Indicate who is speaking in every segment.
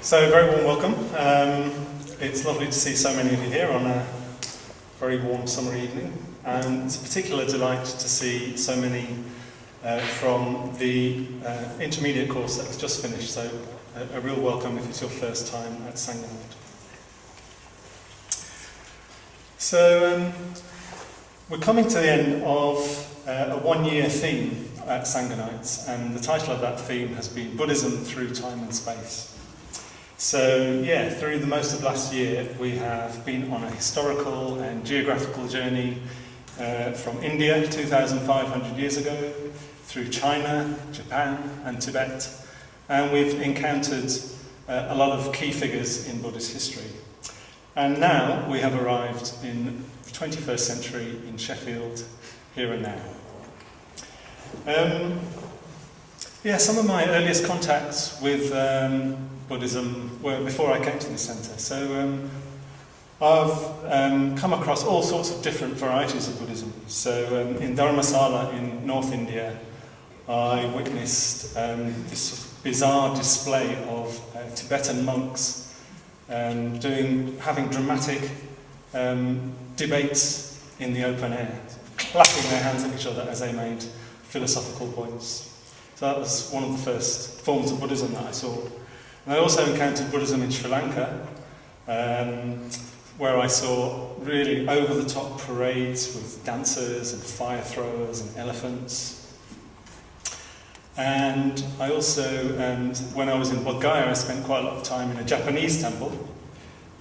Speaker 1: So, very warm welcome. It's lovely to see so many of you here on a very warm summer evening, and it's a particular delight to see so many from the intermediate course that has just finished, so a real welcome if it's your first time at Sangha Night. So, we're coming to the end of a one-year theme at Sangha Nights, and the title of that theme has been Buddhism Through Time and Space. So, through the most of last year, we have been on a historical and geographical journey from India 2,500 years ago, through China, Japan and Tibet, and we've encountered a lot of key figures in Buddhist history. And now we have arrived in the 21st century in Sheffield, here and now. Some of my earliest contacts with Buddhism were before I came to the centre. So I've come across all sorts of different varieties of Buddhism. So in Dharamsala in North India, I witnessed this bizarre display of Tibetan monks having dramatic debates in the open air, clapping their hands at each other as they made philosophical points. So that was one of the first forms of Buddhism that I saw. And I also encountered Buddhism in Sri Lanka, where I saw really over-the-top parades with dancers and fire throwers and elephants. And I also, when I was in Bodh Gaya, I spent quite a lot of time in a Japanese temple,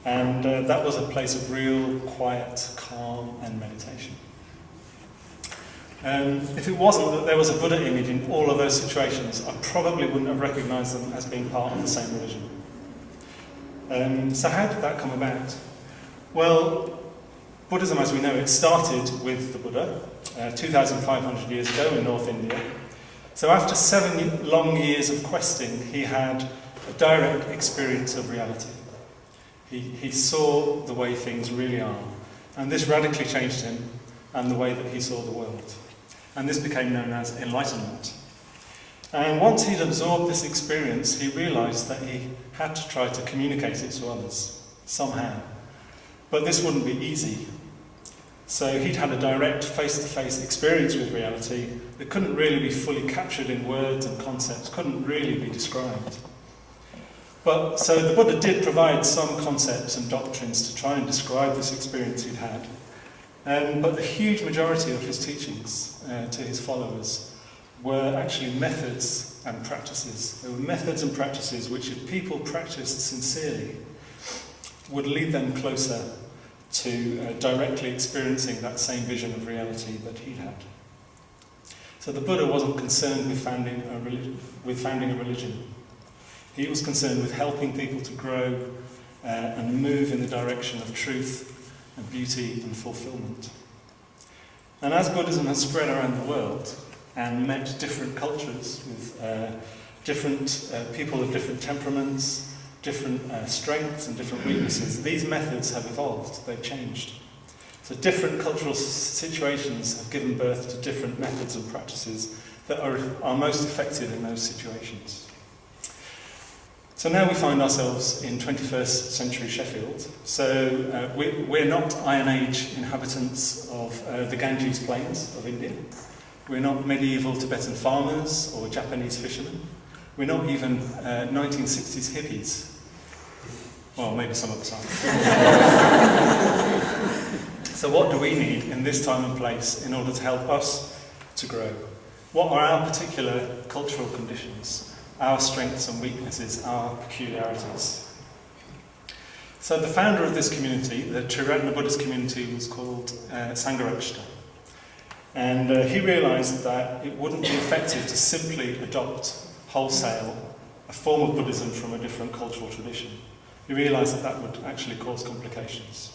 Speaker 1: and that was a place of real quiet, calm and meditation. If it wasn't that there was a Buddha image in all of those situations, I probably wouldn't have recognised them as being part of the same religion. So how did that come about? Well, Buddhism, as we know it, started with the Buddha 2,500 years ago in North India. So after 7 long years of questing, he had a direct experience of reality. He saw the way things really are, and this radically changed him and the way that he saw the world. And this became known as enlightenment. And once he'd absorbed this experience, he realised that he had to try to communicate it to others, somehow. But this wouldn't be easy. So he'd had a direct face-to-face experience with reality that couldn't really be fully captured in words and concepts, couldn't really be described. So the Buddha did provide some concepts and doctrines to try and describe this experience he'd had. But the huge majority of his teachings to his followers were actually methods and practices. They were methods and practices which, if people practiced sincerely, would lead them closer to directly experiencing that same vision of reality that he had. So the Buddha wasn't concerned with founding a religion. He was concerned with helping people to grow and move in the direction of truth and beauty and fulfillment. And as Buddhism has spread around the world and met different cultures with different people of different temperaments, different strengths and different weaknesses, these methods have evolved, they've changed. So different cultural situations have given birth to different methods and practices that are most effective in those situations. So now we find ourselves in 21st century Sheffield. So we're not Iron Age inhabitants of the Ganges plains of India. We're not medieval Tibetan farmers or Japanese fishermen. We're not even 1960s hippies. Well, maybe some of us are. So what do we need in this time and place in order to help us to grow? What are our particular cultural conditions? Our strengths and weaknesses, our peculiarities. So the founder of this community, the Triratna Buddhist community, was called Sangha. And he realised that it wouldn't be effective to simply adopt wholesale a form of Buddhism from a different cultural tradition. He realised that would actually cause complications.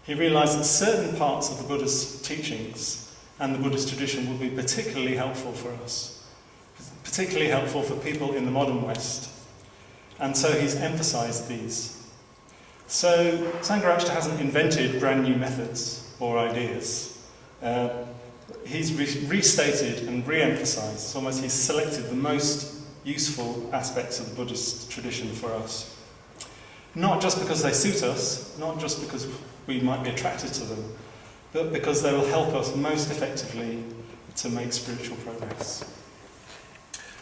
Speaker 1: He realised that certain parts of the Buddhist teachings and the Buddhist tradition would be particularly helpful for us. Particularly helpful for people in the modern West. And so he's emphasised these. So Sangha hasn't invented brand new methods or ideas. He's restated and re-emphasised, it's almost he's selected the most useful aspects of the Buddhist tradition for us. Not just because they suit us, not just because we might be attracted to them, but because they will help us most effectively to make spiritual progress.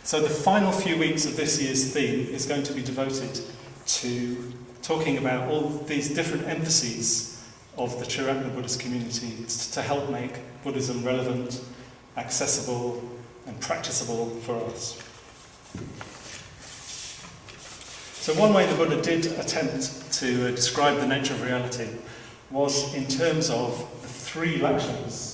Speaker 1: So the final few weeks of this year's theme is going to be devoted to talking about all these different emphases of the Triratna Buddhist community to help make Buddhism relevant, accessible and practicable for us. So one way the Buddha did attempt to describe the nature of reality was in terms of the 3 lakshanas.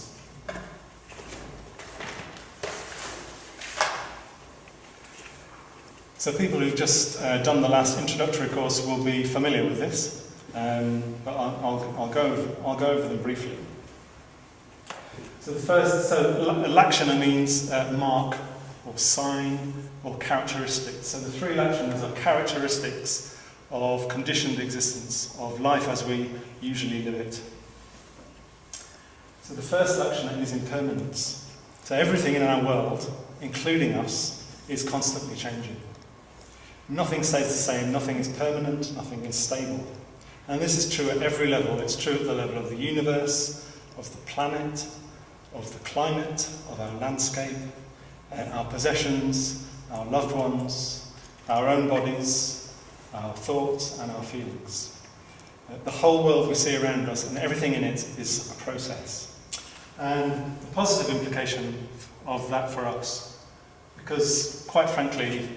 Speaker 1: So people who've just done the last introductory course will be familiar with this, but I'll go over them briefly. So the first, lakshana means mark or sign or characteristic. So the 3 lakshanas are characteristics of conditioned existence, of life as we usually live it. So the first lakshana is impermanence. So everything in our world, including us, is constantly changing. Nothing stays the same, nothing is permanent, nothing is stable. And this is true at every level. It's true at the level of the universe, of the planet, of the climate, of our landscape, our possessions, our loved ones, our own bodies, our thoughts and our feelings. The whole world we see around us and everything in it is a process. And the positive implication of that for us, because quite frankly,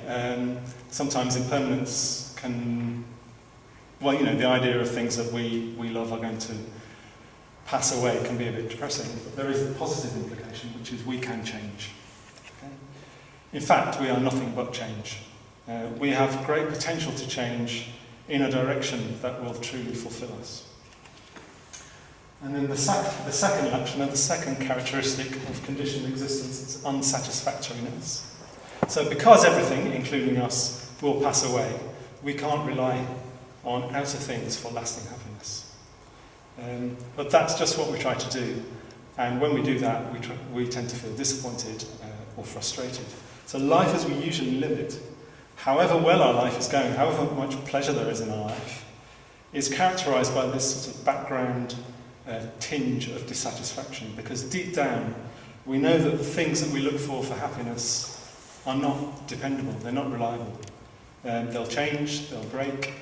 Speaker 1: sometimes impermanence can, the idea of things that we love are going to pass away can be a bit depressing, but there is a positive implication, which is we can change. Okay? In fact, we are nothing but change. We have great potential to change in a direction that will truly fulfill us. And then the second lakshana, the second characteristic of conditioned existence is unsatisfactoriness. So because everything, including us, will pass away, we can't rely on outer things for lasting happiness. But that's just what we try to do. And when we do that, we tend to feel disappointed or frustrated. So life as we usually live it, however well our life is going, however much pleasure there is in our life, is characterised by this sort of background tinge of dissatisfaction. Because deep down, we know that the things that we look for happiness are not dependable, they're not reliable. They'll change, they'll break,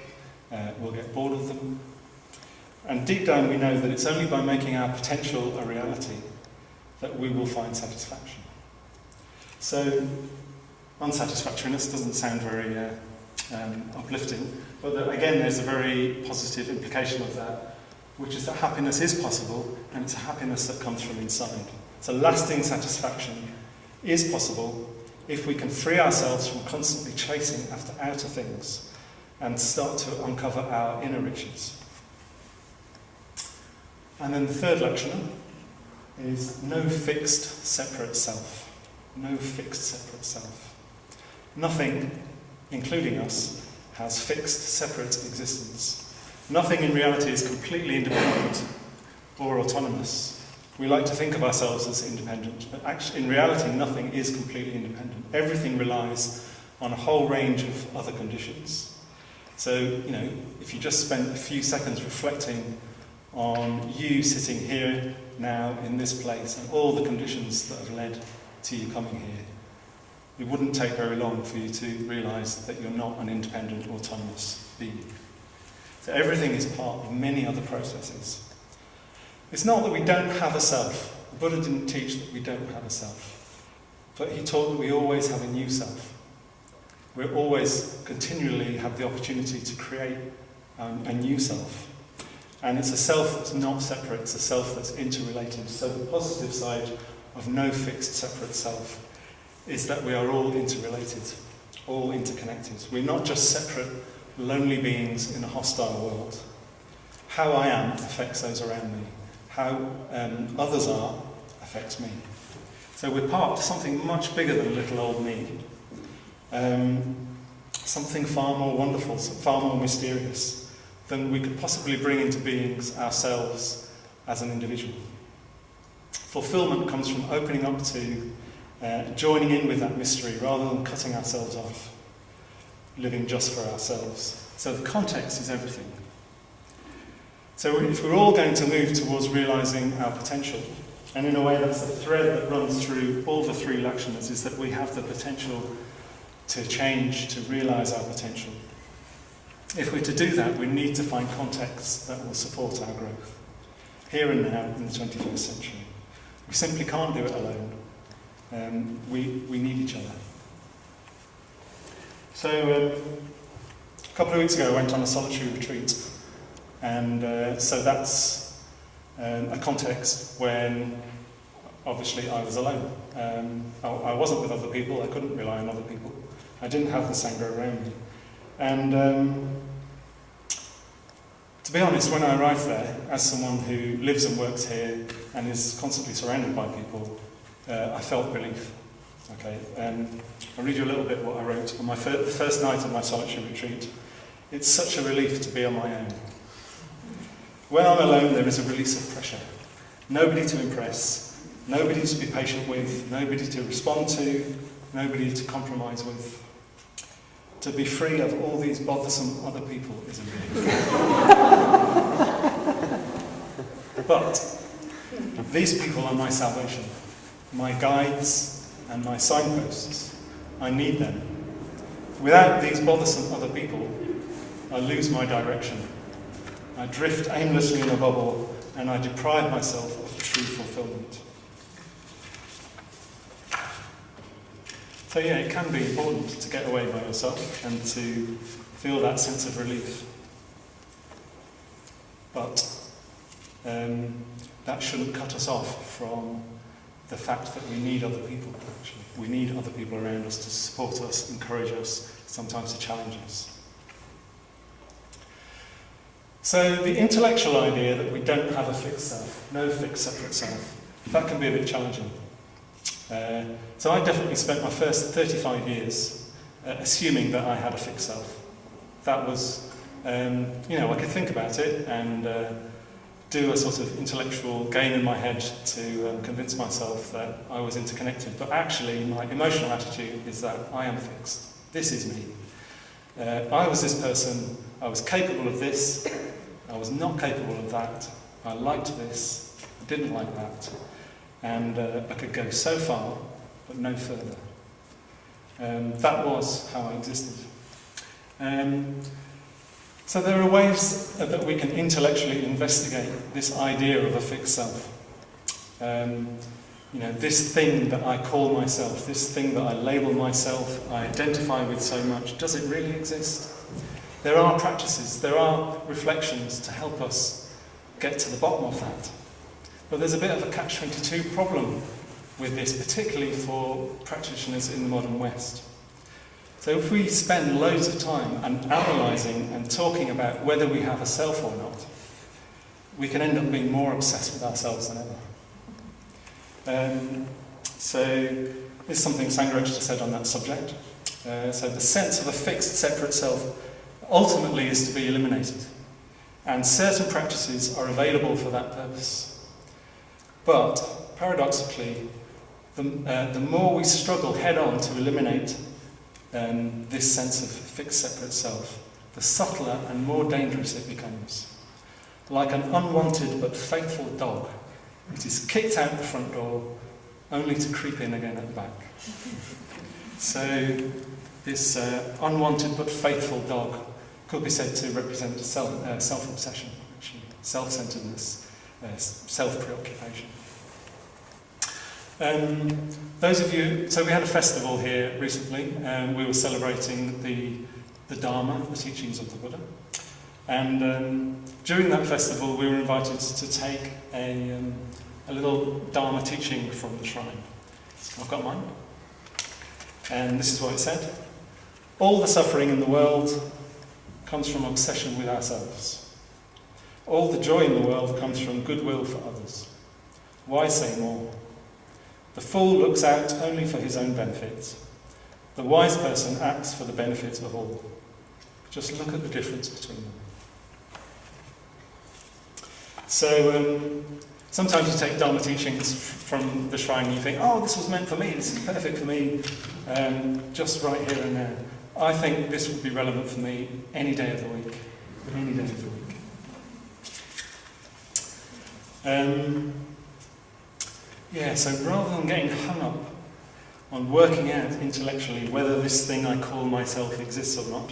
Speaker 1: we'll get bored of them. And deep down we know that it's only by making our potential a reality that we will find satisfaction. So, unsatisfactoriness doesn't sound very uplifting, but again there's a very positive implication of that, which is that happiness is possible, and it's a happiness that comes from inside. So lasting satisfaction is possible if we can free ourselves from constantly chasing after outer things and start to uncover our inner riches. And then the third lakshana is no fixed separate self. No fixed separate self. Nothing, including us, has fixed separate existence. Nothing in reality is completely independent or autonomous. We like to think of ourselves as independent, but actually, in reality, nothing is completely independent. Everything relies on a whole range of other conditions. So, if you just spent a few seconds reflecting on you sitting here now in this place and all the conditions that have led to you coming here, it wouldn't take very long for you to realise that you're not an independent, autonomous being. So everything is part of many other processes. It's not that we don't have a self. The Buddha didn't teach that we don't have a self. But he taught that we always have a new self. We always continually have the opportunity to create a new self. And it's a self that's not separate, it's a self that's interrelated. So the positive side of no fixed separate self is that we are all interrelated, all interconnected. We're not just separate, lonely beings in a hostile world. How I am affects those around me. How others are affects me. So we're part of something much bigger than little old me. Something far more wonderful, far more mysterious than we could possibly bring into beings ourselves as an individual. Fulfillment comes from opening up to joining in with that mystery rather than cutting ourselves off, living just for ourselves. So the context is everything. So if we're all going to move towards realising our potential, and in a way that's the thread that runs through all the three lakshanas, is that we have the potential to change, to realise our potential. If we're to do that, we need to find contexts that will support our growth, here and now in the 21st century. We simply can't do it alone. We need each other. So a couple of weeks ago I went on a solitary retreat, and so that's a context when obviously I was alone. I wasn't with other people, I couldn't rely on other people. I didn't have the Sangha around me. And to be honest, when I arrived there, as someone who lives and works here and is constantly surrounded by people, I felt relief. Okay, I'll read you a little bit what I wrote on the first night of my solitary retreat. It's such a relief to be on my own. When I'm alone, there is a release of pressure. Nobody to impress, nobody to be patient with, nobody to respond to, nobody to compromise with. To be free of all these bothersome other people is a relief. But these people are my salvation, my guides and my signposts. I need them. Without these bothersome other people, I lose my direction. I drift aimlessly in a bubble and I deprive myself of true fulfillment. So yeah, it can be important to get away by yourself and to feel that sense of relief. But that shouldn't cut us off from the fact that we need other people, actually. We need other people around us to support us, encourage us, sometimes to challenge us. So the intellectual idea that we don't have a fixed self, no fixed separate self, that can be a bit challenging. So I definitely spent my first 35 years assuming that I had a fixed self. That was, I could think about it and do a sort of intellectual game in my head to convince myself that I was interconnected. But actually, my emotional attitude is that I am fixed. This is me. I was this person. I was capable of this. I was not capable of that. I liked this. I didn't like that. And I could go so far, but no further. That was how I existed. So there are ways that we can intellectually investigate this idea of a fixed self. This thing that I call myself, this thing that I label myself, I identify with so much, does it really exist? There are practices, there are reflections to help us get to the bottom of that. But there's a bit of a catch-22 problem with this, particularly for practitioners in the modern West. So if we spend loads of time analysing and talking about whether we have a self or not, we can end up being more obsessed with ourselves than ever. So this is something Sangha said on that subject. So the sense of a fixed, separate self ultimately is to be eliminated. And certain practices are available for that purpose. But, paradoxically, the more we struggle head-on to eliminate this sense of fixed, separate self, the subtler and more dangerous it becomes. Like an unwanted but faithful dog, it is kicked out the front door, only to creep in again at the back. So, this unwanted but faithful dog could be said to represent self-obsession, actually, self-centeredness, self-preoccupation. Those of you, so we had a festival here recently, and we were celebrating the Dharma, the teachings of the Buddha. And during that festival, we were invited to take a little Dharma teaching from the shrine. I've got mine. And this is what it said. All the suffering in the world comes from obsession with ourselves. All the joy in the world comes from goodwill for others. Why say more? The fool looks out only for his own benefit. The wise person acts for the benefit of all. Just look at the difference between them. So, Sometimes you take Dharma teachings from the shrine and you think, oh, this was meant for me, this is perfect for me, just right here and now. I think this would be relevant for me any day of the week. Any day of the week. So rather than getting hung up on working out intellectually whether this thing I call myself exists or not,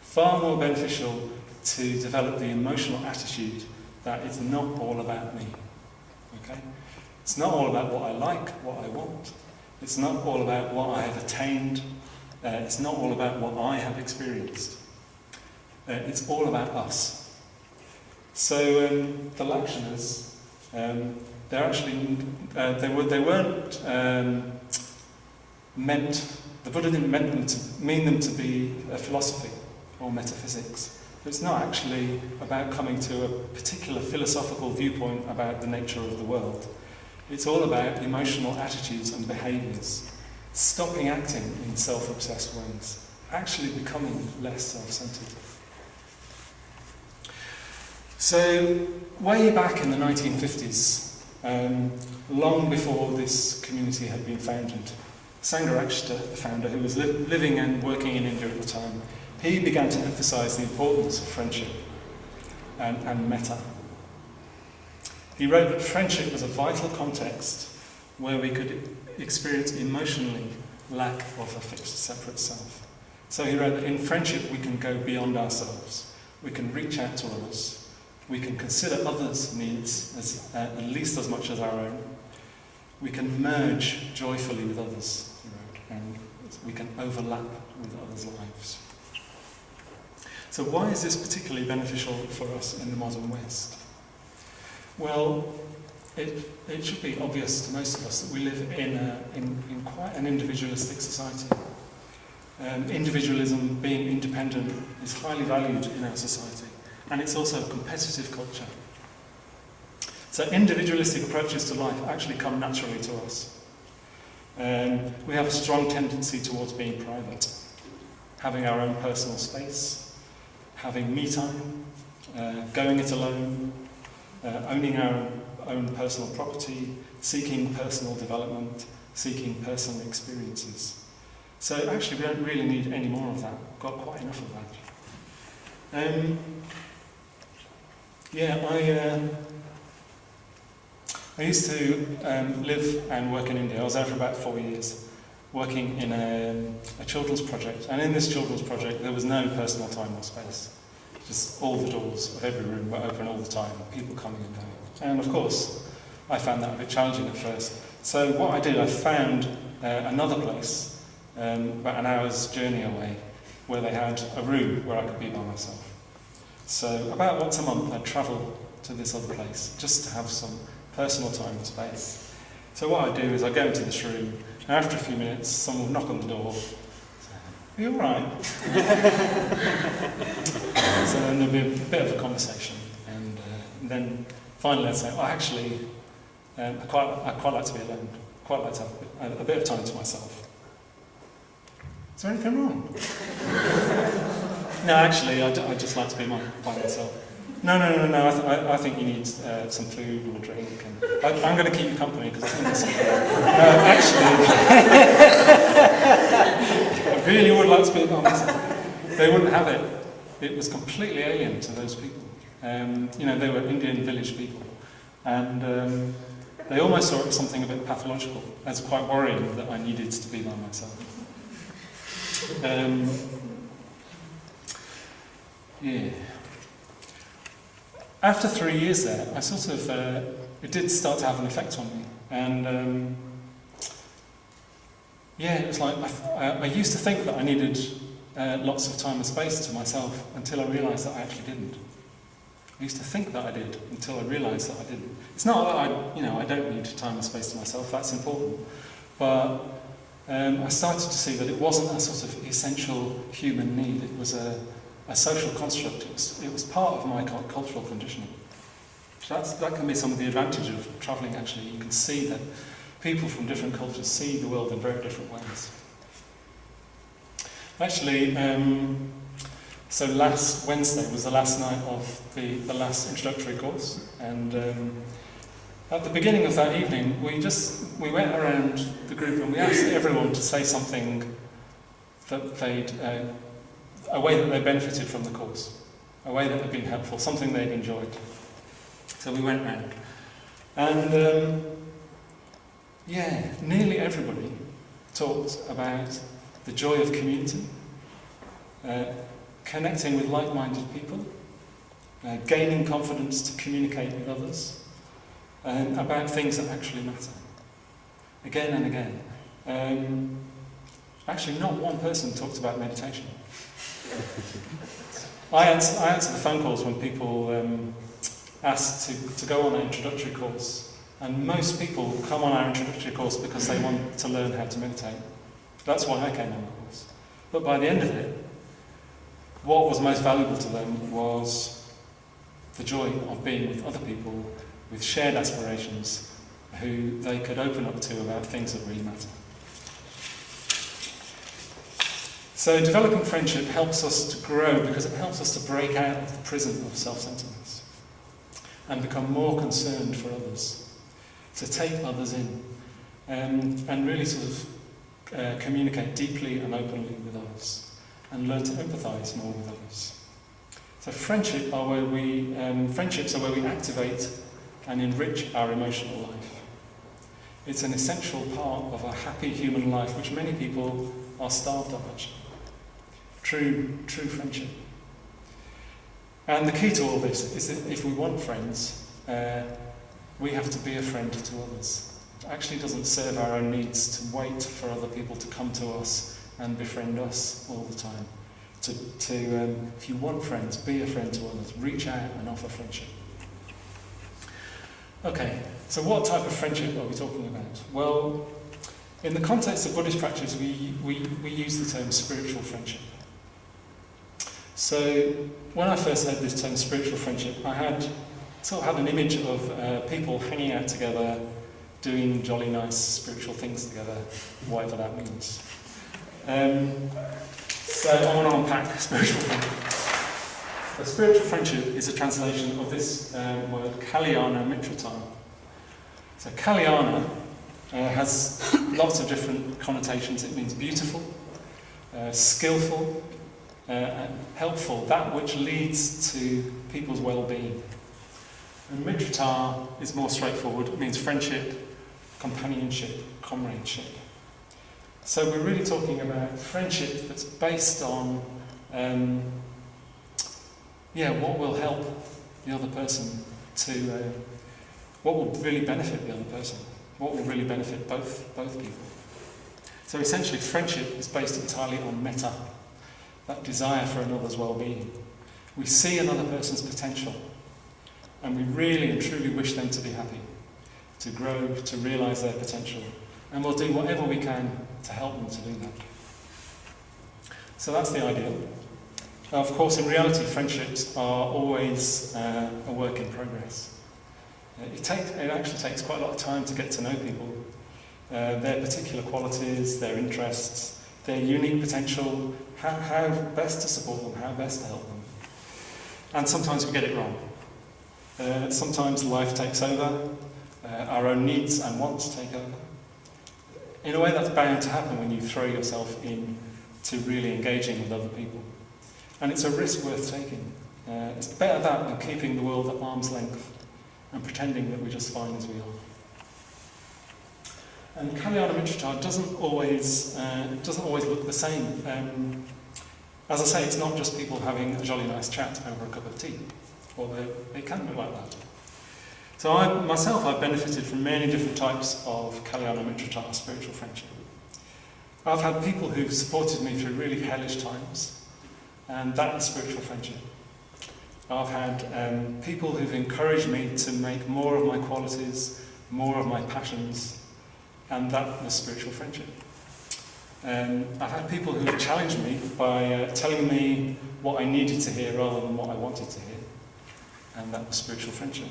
Speaker 1: far more beneficial to develop the emotional attitude that it's not all about me. Okay? It's not all about what I like, what I want. It's not all about what I have attained. It's not all about what I have experienced. It's all about us. So the Lakshanas, they're actually they weren't meant. The Buddha didn't mean them to be a philosophy or metaphysics. It's not actually about coming to a particular philosophical viewpoint about the nature of the world. It's all about emotional attitudes and behaviours, stopping acting in self-obsessed ways, actually becoming less self-centred. So, way back in the 1950s, long before this community had been founded, Sangha Night, the founder, who was living and working in India at the time, he began to emphasise the importance of friendship and metta. He wrote that friendship was a vital context where we could experience emotionally lack of a fixed separate self. So he wrote that in friendship we can go beyond ourselves, we can reach out to others, we can consider others' needs as, at least as much as our own, we can merge joyfully with others, he wrote, and we can overlap with others' lives. So why is this particularly beneficial for us in the modern West? Well, it should be obvious to most of us that we live in quite an individualistic society. Individualism, being independent, is highly valued in our society, and it's also a competitive culture. So individualistic approaches to life actually come naturally to us. We have a strong tendency towards being private, having our own personal space, having me time, going it alone, owning our own personal property, seeking personal development, seeking personal experiences. So actually we don't really need any more of that. We've got quite enough of that. I used to live and work in India. I was there for about 4 years, working in a children's project. And in this children's project, there was no personal time or space. Just all the doors of every room were open all the time, people coming and going. And of course, I found that a bit challenging at first. So what I did, I found another place, about an hour's journey away, where they had a room where I could be by myself. So about once a month, I'd travel to this other place, just to have some personal time and space. So what I'd do is I'd go into this room, and after a few minutes, someone would knock on the door. Are you all right? So then there'd be a bit of a conversation, and then finally I'd say, oh, actually, I quite like to be alone. Quite like to have a bit of time to myself. Is there anything wrong? No, actually, I just like to be by myself. No. I think you need some food or drink. And I'm going to keep you company because I think there's something. No, actually, I really would like to be by myself. They wouldn't have it. It was completely alien to those people. They were Indian village people, and they almost saw it as something a bit pathological, as quite worrying that I needed to be by myself. After 3 years there, I sort of, it did start to have an effect on me. And it was like, I used to think that I needed lots of time and space to myself until I realised that I actually didn't. I used to think that I did until I realised that I didn't. It's not that I don't need time and space to myself, that's important. But I started to see that it wasn't a sort of essential human need, it was a social construct. It was part of my cultural conditioning. So that can be some of the advantage of travelling, actually. You can see that people from different cultures see the world in very different ways. Actually, so last Wednesday was the last night of the last introductory course, and At the beginning of that evening, we went around the group and we asked everyone to say something that a way that they benefited from the course, a way that had been helpful, something they'd enjoyed. So we went round. And nearly everybody talked about the joy of community, connecting with like-minded people, gaining confidence to communicate with others, and about things that actually matter. Again and again. Actually, not one person talked about meditation. I answer the phone calls when people ask to go on an introductory course, and most people come on our introductory course because they want to learn how to meditate. That's why I came on the course. But by the end of it, what was most valuable to them was the joy of being with other people with shared aspirations who they could open up to about things that really matter. So developing friendship helps us to grow because it helps us to break out of the prison of self-centeredness and become more concerned for others, to take others in, and really sort of communicate deeply and openly with others and learn to empathise more with others. So friendships are where we activate and enrich our emotional life. It's an essential part of a happy human life, which many people are starved of, actually. True friendship. And the key to all this is that if we want friends, we have to be a friend to others. It actually doesn't serve our own needs to wait for other people to come to us and befriend us all the time. If you want friends, be a friend to others. Reach out and offer friendship. Okay, so what type of friendship are we talking about? Well, in the context of Buddhist practice, we use the term spiritual friendship. So when I first heard this term spiritual friendship, I had an image of people hanging out together, doing jolly nice spiritual things together, whatever that means. So I want to unpack spiritual friendship. So spiritual friendship is a translation of this word Kalyāṇa-mittatā. So Kalyāṇa has lots of different connotations. It means beautiful, skillful, helpful, that which leads to people's well-being. And Maitridasa is more straightforward. It means friendship, companionship, comradeship. So we're really talking about friendship that's based on what will help the other person what will really benefit the other person, what will really benefit both people. So essentially friendship is based entirely on metta, that desire for another's well-being. We see another person's potential and we really and truly wish them to be happy, to grow, to realise their potential, and we'll do whatever we can to help them to do that. So that's the ideal. Of course, in reality, friendships are always a work in progress. It actually takes quite a lot of time to get to know people, their particular qualities, their interests, their unique potential, how best to support them, how best to help them. And sometimes we get it wrong. Sometimes life takes over, our own needs and wants take over. In a way, that's bound to happen when you throw yourself in to really engaging with other people. And it's a risk worth taking. It's better that than keeping the world at arm's length and pretending that we're just fine as we are. And Kalyāṇa-mittatā doesn't always look the same. As I say, it's not just people having a jolly nice chat over a cup of tea, although it can be like that. So I've benefited from many different types of Kalyāṇa-mittatā spiritual friendship. I've had people who've supported me through really hellish times, and that is spiritual friendship. I've had people who've encouraged me to make more of my qualities, more of my passions, and that was spiritual friendship. I've had people who've challenged me by telling me what I needed to hear rather than what I wanted to hear, and that was spiritual friendship.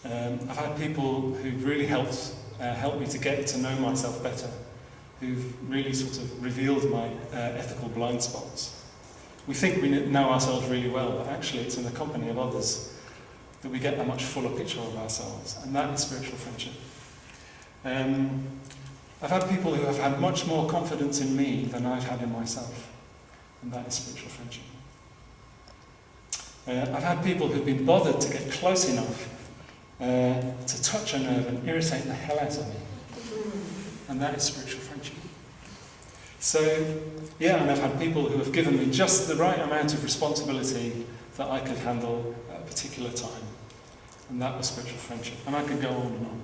Speaker 1: I've had people who've really helped me to get to know myself better, who've really sort of revealed my ethical blind spots. We think we know ourselves really well, but actually it's in the company of others that we get a much fuller picture of ourselves, and that is spiritual friendship. I've had people who have had much more confidence in me than I've had in myself, and that is spiritual friendship. I've had people who've been bothered to get close enough to touch a nerve and irritate the hell out of me, and that is spiritual friendship. So, yeah, and I've had people who have given me just the right amount of responsibility that I could handle at a particular time, and that was spiritual friendship. And I could go on and on.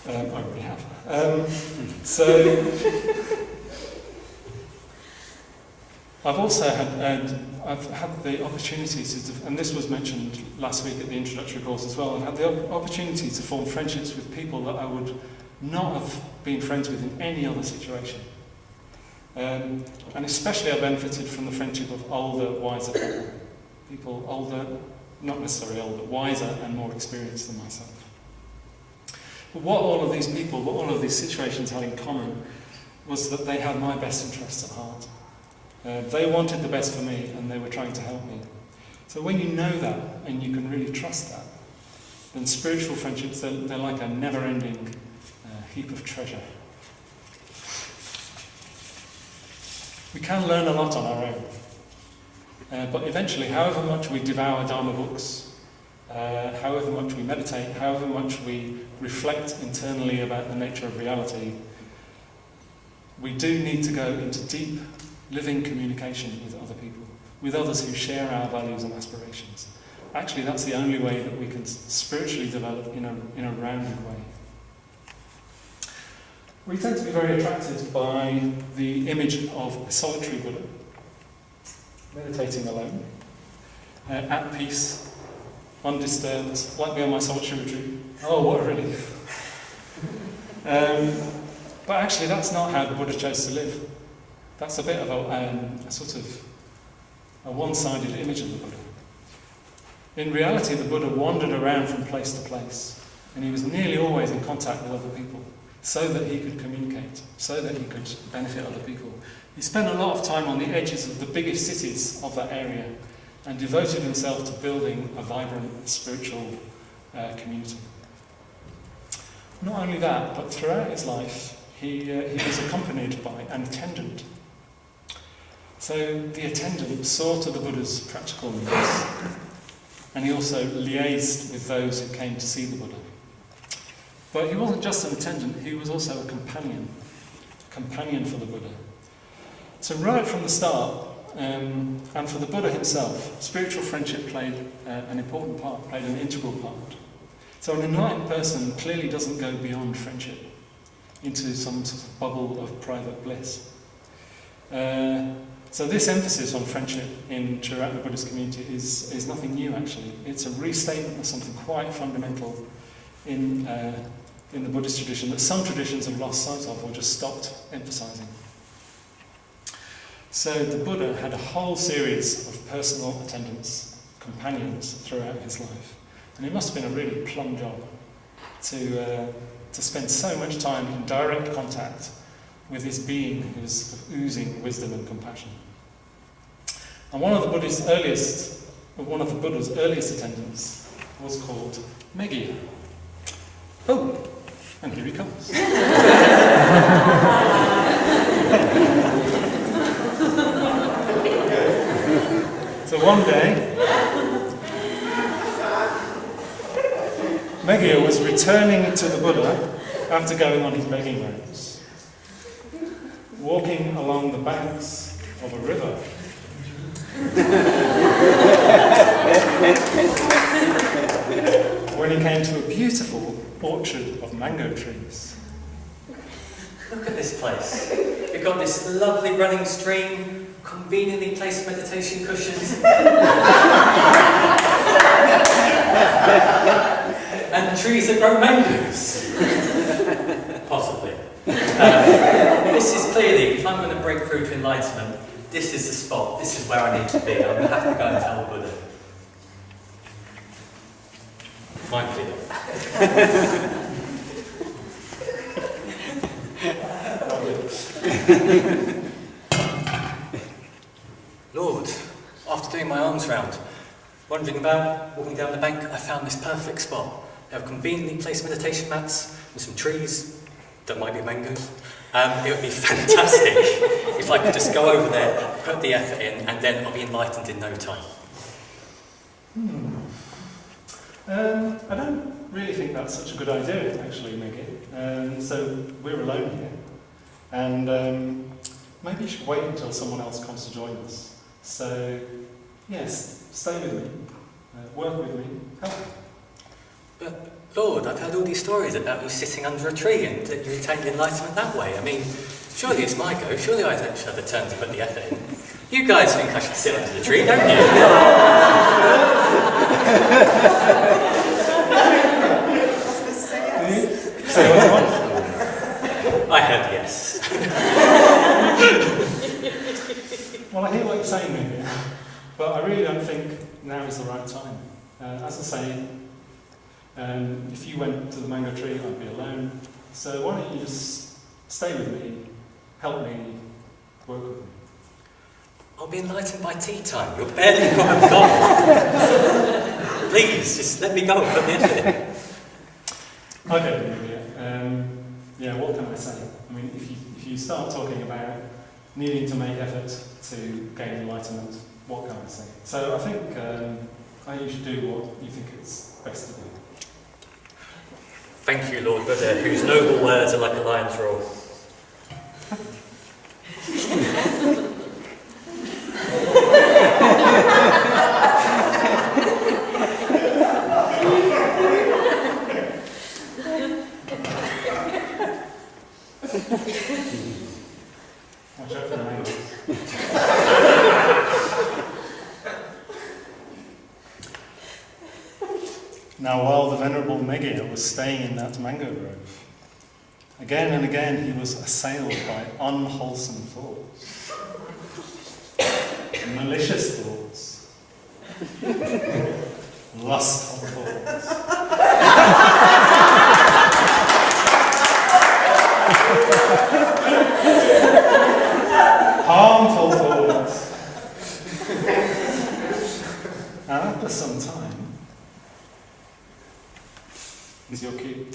Speaker 1: I already have. I've also had the opportunity to, and this was mentioned last week at the introductory course as well, I've had the opportunity to form friendships with people that I would not have been friends with in any other situation. And especially I benefited from the friendship of older, wiser people. People older, not necessarily older, wiser and more experienced than myself. But what all of these people, what all of these situations had in common was that they had my best interests at heart. They wanted the best for me and they were trying to help me. So when you know that and you can really trust that, then spiritual friendships, they're like a never-ending heap of treasure. We can learn a lot on our own, but eventually, however much we devour Dharma books, however much we meditate, however much we reflect internally about the nature of reality, we do need to go into deep, living communication with other people, with others who share our values and aspirations. Actually, that's the only way that we can spiritually develop in a rounded way. We tend to be very attracted by the image of a solitary Buddha, meditating alone, at peace, undisturbed, like me on my solitary retreat. Oh, what a relief. But actually, that's not how the Buddha chose to live. That's a bit of a sort of a one-sided image of the Buddha. In reality, the Buddha wandered around from place to place, and he was nearly always in contact with other people, so that he could communicate, so that he could benefit other people. He spent a lot of time on the edges of the biggest cities of that area and devoted himself to building a vibrant spiritual community. Not only that, but throughout his life, he was accompanied by an attendant. So the attendant saw to the Buddha's practical needs, and he also liaised with those who came to see the Buddha. But he wasn't just an attendant, he was also a companion for the Buddha. So right from the start, and for the Buddha himself, spiritual friendship played an important part, played an integral part. So an enlightened person clearly doesn't go beyond friendship into some sort of bubble of private bliss. So this emphasis on friendship in Triratna Buddhist community is nothing new, actually. It's a restatement of something quite fundamental in the Buddhist tradition that some traditions have lost sight of or just stopped emphasizing. So the Buddha had a whole series of personal attendants, companions throughout his life. And it must have been a really plum job to spend so much time in direct contact with this being who was oozing wisdom and compassion. And one of the Buddha's earliest attendants was called Meghiya. Oh, and here he comes. So one day, Meghiya was returning to the Buddha after going on his begging rounds, walking along the banks of a river. When he came to a beautiful orchard of mango trees.
Speaker 2: Look at this place. You've got this lovely running stream, conveniently placed meditation cushions, and trees that grow mangoes. Possibly. This is clearly, if I'm going to break through to enlightenment, this is the spot, this is where I need to be. I'm going to have to go and tell the Buddha. Might be. Lord, after doing my arms round, Wandering about, walking down the bank, I found this perfect spot. They have conveniently placed meditation mats with some trees, that might be mangoes. It would be fantastic if I could just go over there, put the effort in, and then I'll be enlightened in no time.
Speaker 1: I don't really think that's such a good idea, actually, Maggie. So we're alone here, and maybe you should wait until someone else comes to join us. So, yes, stay with me, work with me, help me.
Speaker 2: But, Lord, I've heard all these stories about you sitting under a tree and that you attain enlightenment that way. I mean, surely it's my go. Surely I should have the turn to put the effort in. You guys think I should sit under the tree, don't you? I heard yes.
Speaker 1: Well, I hear what you're saying, maybe, but I really don't think now is the right time. As I say, if you went to the mango tree, I'd be alone. So why don't you just stay with me, help me, work with me.
Speaker 2: I'll be enlightened by tea time. You're barely gone. Please, just let me go and put the effort in.
Speaker 1: Okay, yeah, what can I say? I mean, if you start talking about needing to make effort to gain enlightenment, what can I say? So I think you should do what you think is best to do.
Speaker 2: Thank you, Lord Buddha, whose noble words are like a lion's roar.
Speaker 1: Watch out for the mangoes. Now, while the Venerable Meghe was staying in that mango grove, again and again he was assailed by unwholesome thoughts, malicious thoughts, lustful thoughts, harmful thoughts. And after some time, is your cue?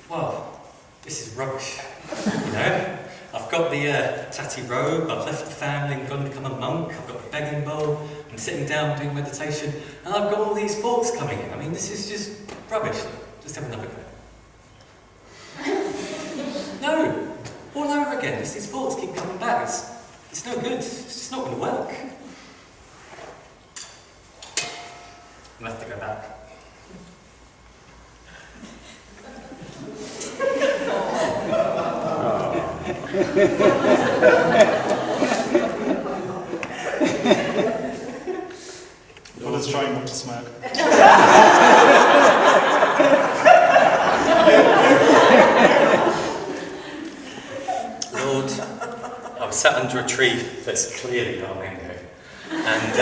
Speaker 2: Well, this is rubbish. You know, I've got the tatty robe, I've left the family and gone to become a monk, I've got the begging bowl, I'm sitting down doing meditation, and I've got all these thoughts coming in. I mean, this is just rubbish. Just have another go. No, all over again. These thoughts keep coming back. It's no good. It's just not going to work. I'll have to go back.
Speaker 1: Buddha's trying not to smoke.
Speaker 2: Lord, I was sat under a tree that's clearly not a mango, and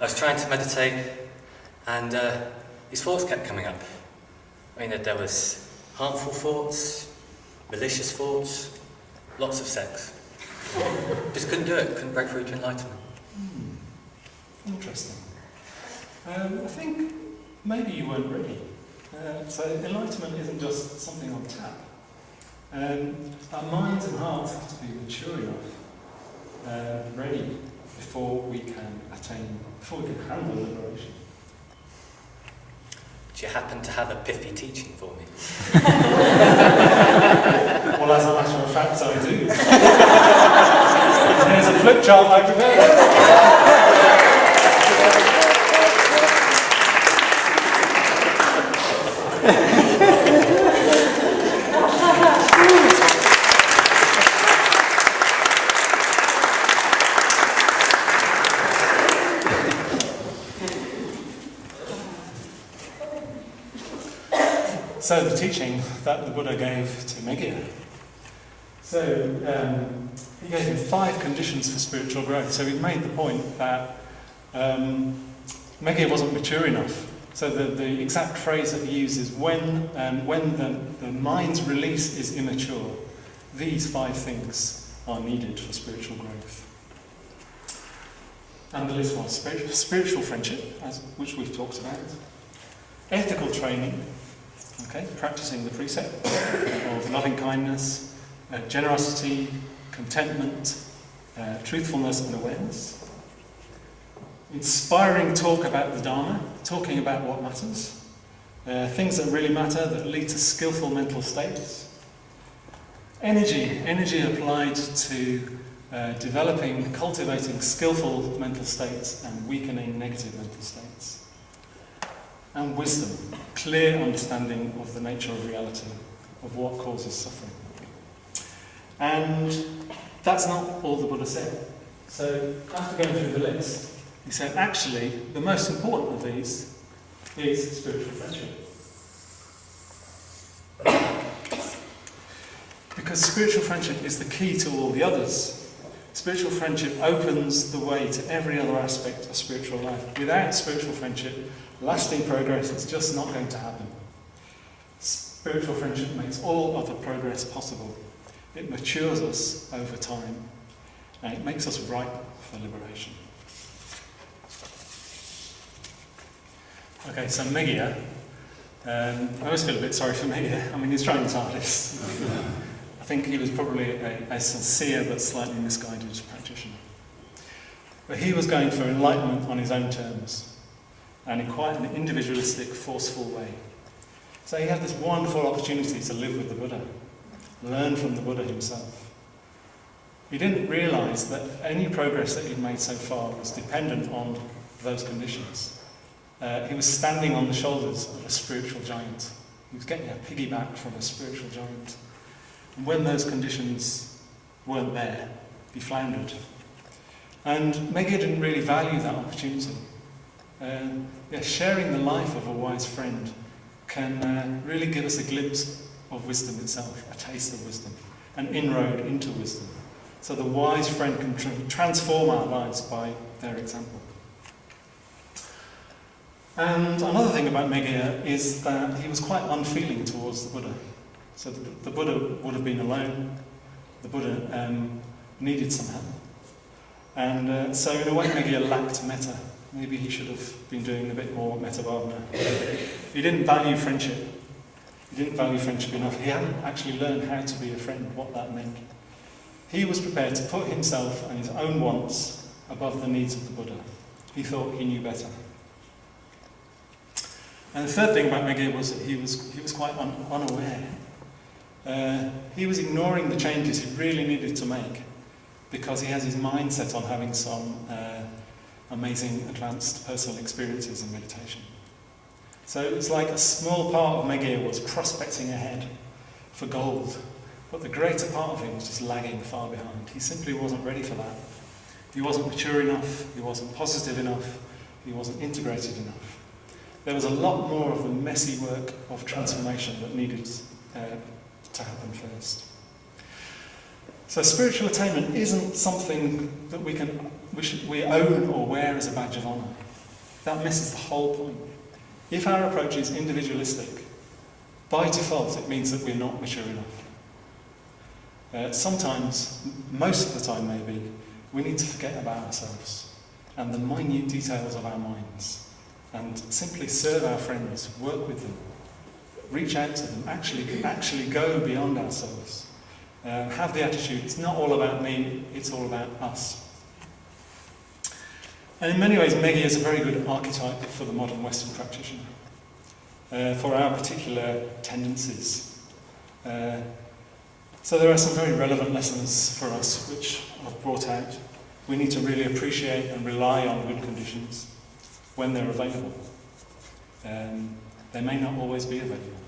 Speaker 2: I was trying to meditate, and these thoughts kept coming up. I mean, there was harmful thoughts, malicious thoughts, lots of sex. Just couldn't do it, couldn't break through to enlightenment.
Speaker 1: Interesting. I think maybe you weren't ready. So enlightenment isn't just something on tap. Our minds and hearts have to be mature enough, ready, before we can handle liberation.
Speaker 2: Do you happen to have a pithy teaching for me?
Speaker 1: Well, as a matter of fact, I do. Here's a flip chart I prepared. So the teaching that the Buddha gave to Meghe. So he gave him 5 conditions for spiritual growth. So he made the point that Meghe wasn't mature enough. So the exact phrase that he uses, when the mind's release is immature, these 5 things are needed for spiritual growth. And the list was spiritual friendship, which we've talked about, ethical training, okay, practicing the precept of loving kindness, generosity, contentment, truthfulness and awareness, inspiring talk about the Dharma, talking about what matters, things that really matter that lead to skillful mental states, energy applied to developing, cultivating skillful mental states and weakening negative mental states. And wisdom, clear understanding of the nature of reality, of what causes suffering. And that's not all the Buddha said. So after going through the list, he said, actually, the most important of these is spiritual friendship. Because spiritual friendship is the key to all the others. Spiritual friendship opens the way to every other aspect of spiritual life. Without spiritual friendship, lasting progress is just not going to happen. Spiritual friendship makes all other progress possible. It matures us over time, and it makes us ripe for liberation. Okay, so Megaya, I always feel a bit sorry for Megaya. I mean, he's trying his hardest. I think he was probably a sincere but slightly misguided practitioner. But he was going for enlightenment on his own terms, and in quite an individualistic, forceful way. So he had this wonderful opportunity to live with the Buddha, learn from the Buddha himself. He didn't realise that any progress that he'd made so far was dependent on those conditions. He was standing on the shoulders of a spiritual giant. He was getting a piggyback from a spiritual giant. And when those conditions weren't there, he floundered. And Megaya didn't really value that opportunity. Sharing the life of a wise friend can really give us a glimpse of wisdom itself, a taste of wisdom, an inroad into wisdom. So the wise friend can transform our lives by their example. And another thing about Megaya is that he was quite unfeeling towards the Buddha. So the Buddha would have been alone. The Buddha needed some help. And so in a way Megaya lacked metta. Maybe he should have been doing a bit more metta bhavana. He didn't value friendship. He didn't value friendship enough. He hadn't actually learned how to be a friend, what that meant. He was prepared to put himself and his own wants above the needs of the Buddha. He thought he knew better. And the third thing about Megaya was that he was quite unaware. He was ignoring the changes he really needed to make because he has his mind set on having some amazing advanced personal experiences in meditation. So it's like a small part of Megaya was prospecting ahead for gold, but the greater part of him was just lagging far behind. He simply wasn't ready for that. He wasn't mature enough, he wasn't positive enough, he wasn't integrated enough. There was a lot more of the messy work of transformation that needed to happen first. So spiritual attainment isn't something that we own or wear as a badge of honour. That misses the whole point. If our approach is individualistic, by default it means that we're not mature enough. Sometimes, most of the time maybe, we need to forget about ourselves and the minute details of our minds and simply serve our friends, work with them, reach out to them, actually go beyond ourselves. Have the attitude, it's not all about me, it's all about us. And in many ways, Megaya is a very good archetype for the modern Western practitioner, for our particular tendencies. So there are some very relevant lessons for us which I've brought out. We need to really appreciate and rely on good conditions when they're available. They may not always be available.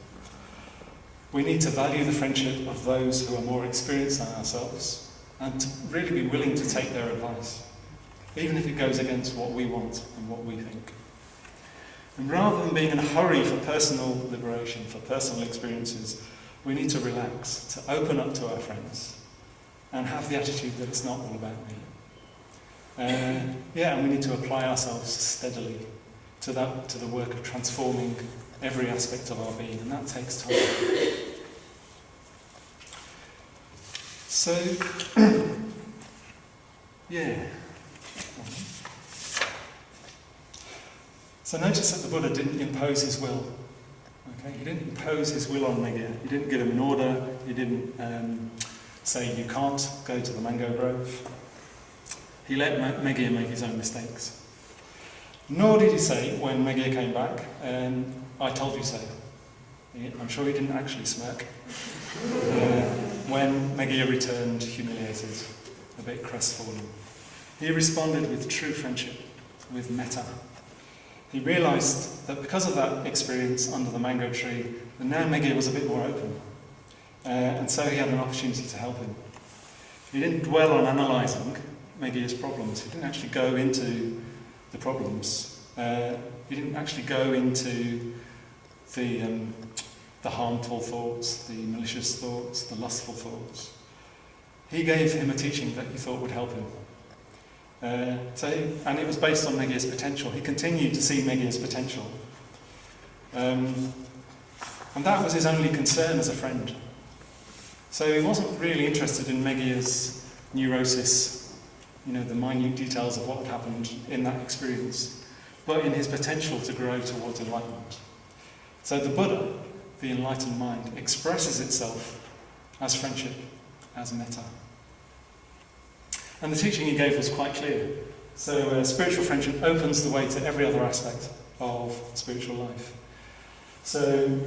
Speaker 1: We need to value the friendship of those who are more experienced than ourselves and to really be willing to take their advice, even if it goes against what we want and what we think. And rather than being in a hurry for personal liberation, for personal experiences, we need to relax, to open up to our friends and have the attitude that it's not all about me. And we need to apply ourselves steadily to the work of transforming every aspect of our being, and that takes time. So, So notice that the Buddha didn't impose his will. Okay? He didn't impose his will on Megaya. He didn't give him an order. He didn't say, you can't go to the mango grove. He let Megaya make his own mistakes. Nor did he say, when Megaya came back, I told you so. I'm sure he didn't actually smirk. When Megaya returned humiliated, a bit crestfallen. He responded with true friendship, with metta. He realised that because of that experience under the mango tree, that now Megaya was a bit more open. And so he had an opportunity to help him. He didn't dwell on analysing Megaya's problems. He didn't actually go into the problems. He didn't actually go into the harmful thoughts, the malicious thoughts, the lustful thoughts. He gave him a teaching that he thought would help him. And it was based on Megaya's potential. He continued to see Megaya's potential. And that was his only concern as a friend. So he wasn't really interested in Megaya's neurosis, the minute details of what had happened in that experience, but in his potential to grow towards enlightenment. So the Buddha, the enlightened mind, expresses itself as friendship, as metta. And the teaching he gave was quite clear. So spiritual friendship opens the way to every other aspect of spiritual life. So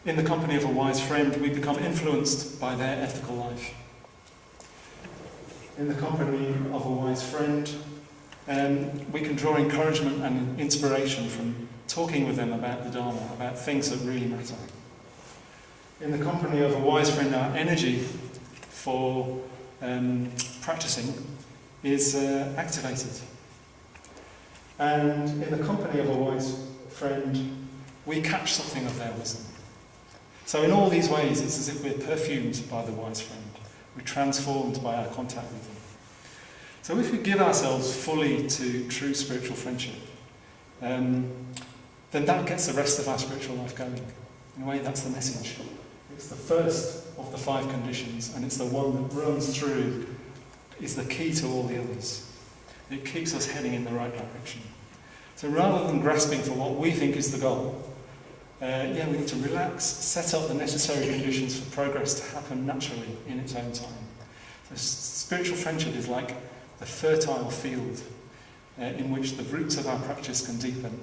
Speaker 1: in the company of a wise friend, we become influenced by their ethical life. In the company of a wise friend, we can draw encouragement and inspiration from talking with them about the Dharma, about things that really matter. In the company of a wise friend, our energy for practicing is activated. And in the company of a wise friend, we catch something of their wisdom. So in all these ways, it's as if we're perfumed by the wise friend. We're transformed by our contact with them. So if we give ourselves fully to true spiritual friendship, then that gets the rest of our spiritual life going. In a way, that's the message. It's the first of the 5 conditions, and it's the one that runs through, is the key to all the others. It keeps us heading in the right direction. So rather than grasping for what we think is the goal, we need to relax, set up the necessary conditions for progress to happen naturally in its own time. So spiritual friendship is like the fertile field in which the roots of our practice can deepen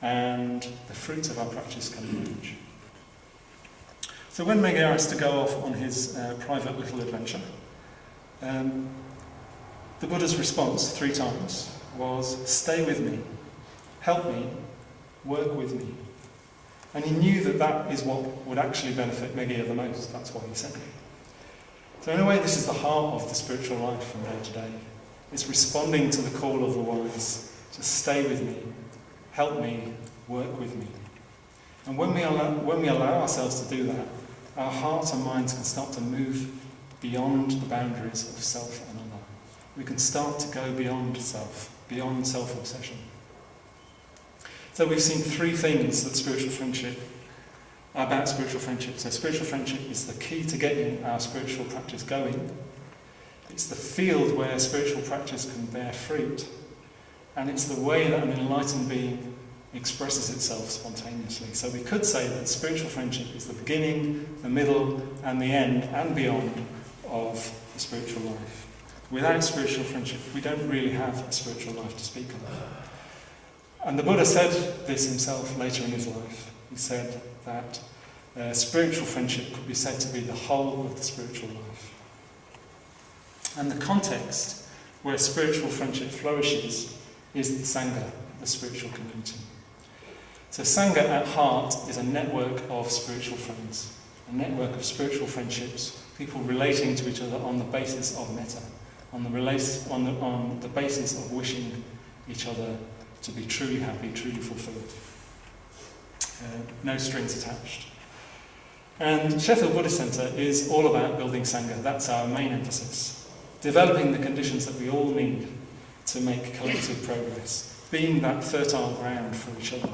Speaker 1: and the fruits of our practice can emerge. So when Megaya has to go off on his private little adventure, the Buddha's response 3 times was, stay with me, help me, work with me. And he knew that that is what would actually benefit Megaya the most. That's why he said it. So in a way, this is the heart of the spiritual life from day to day. It's responding to the call of the wise to stay with me, help me, work with me. And when we allow ourselves to do that, our hearts and minds can start to move beyond the boundaries of self and other. We can start to go beyond self, beyond self-obsession. So we've seen 3 things that about spiritual friendship. So spiritual friendship is the key to getting our spiritual practice going. It's the field where spiritual practice can bear fruit. And it's the way that an enlightened being expresses itself spontaneously. So we could say that spiritual friendship is the beginning, the middle, and the end, and beyond of the spiritual life. Without spiritual friendship, we don't really have a spiritual life to speak of. And the Buddha said this himself later in his life. He said that spiritual friendship could be said to be the whole of the spiritual life. And the context where spiritual friendship flourishes is the Sangha, the spiritual community. So Sangha at heart is a network of spiritual friends, a network of spiritual friendships, people relating to each other on the basis of metta, on the basis of wishing each other to be truly happy, truly fulfilled. No strings attached. And Sheffield Buddhist Centre is all about building Sangha. That's our main emphasis. Developing the conditions that we all need to make collective progress. Being that fertile ground for each other.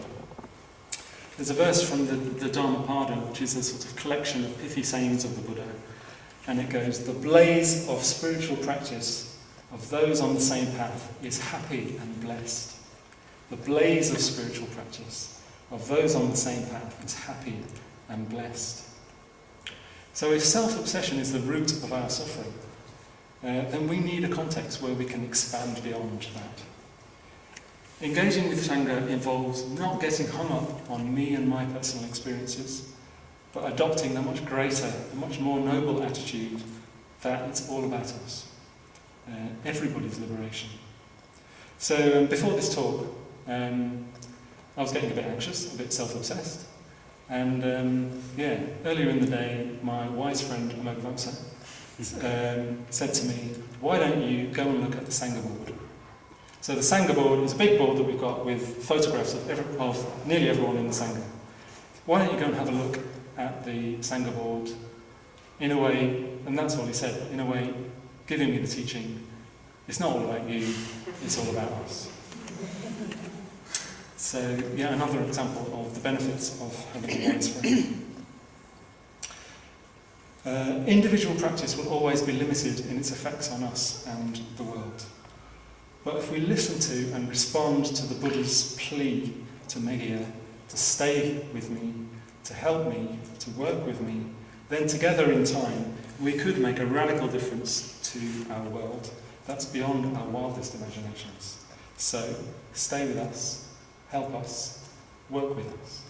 Speaker 1: There's a verse from the Dhammapada, which is a sort of collection of pithy sayings of the Buddha. And it goes, the blaze of spiritual practice of those on the same path is happy and blessed. the blaze of spiritual practice, of those on the same path, is happy and blessed. So if self-obsession is the root of our suffering, then we need a context where we can expand beyond that. Engaging with Sangha involves not getting hung up on me and my personal experiences, but adopting the much greater, the much more noble attitude that it's all about us. Everybody's liberation. So before this talk, I was getting a bit anxious, a bit self-obsessed, and earlier in the day, my wise friend Maitridasa said to me, "Why don't you go and look at the Sangha board?" So the Sangha board is a big board that we've got with photographs of nearly everyone in the Sangha. Why don't you go and have a look at the Sangha board in a way, and that's all he said, in a way giving me the teaching, it's not all about you, it's all about us. So, yeah, another example of the benefits of having a wise friend. Individual practice will always be limited in its effects on us and the world. But if we listen to and respond to the Buddha's plea to Meghiya to stay with me, to help me, to work with me, then together in time we could make a radical difference to our world that's beyond our wildest imaginations. So, stay with us, help us, work with us.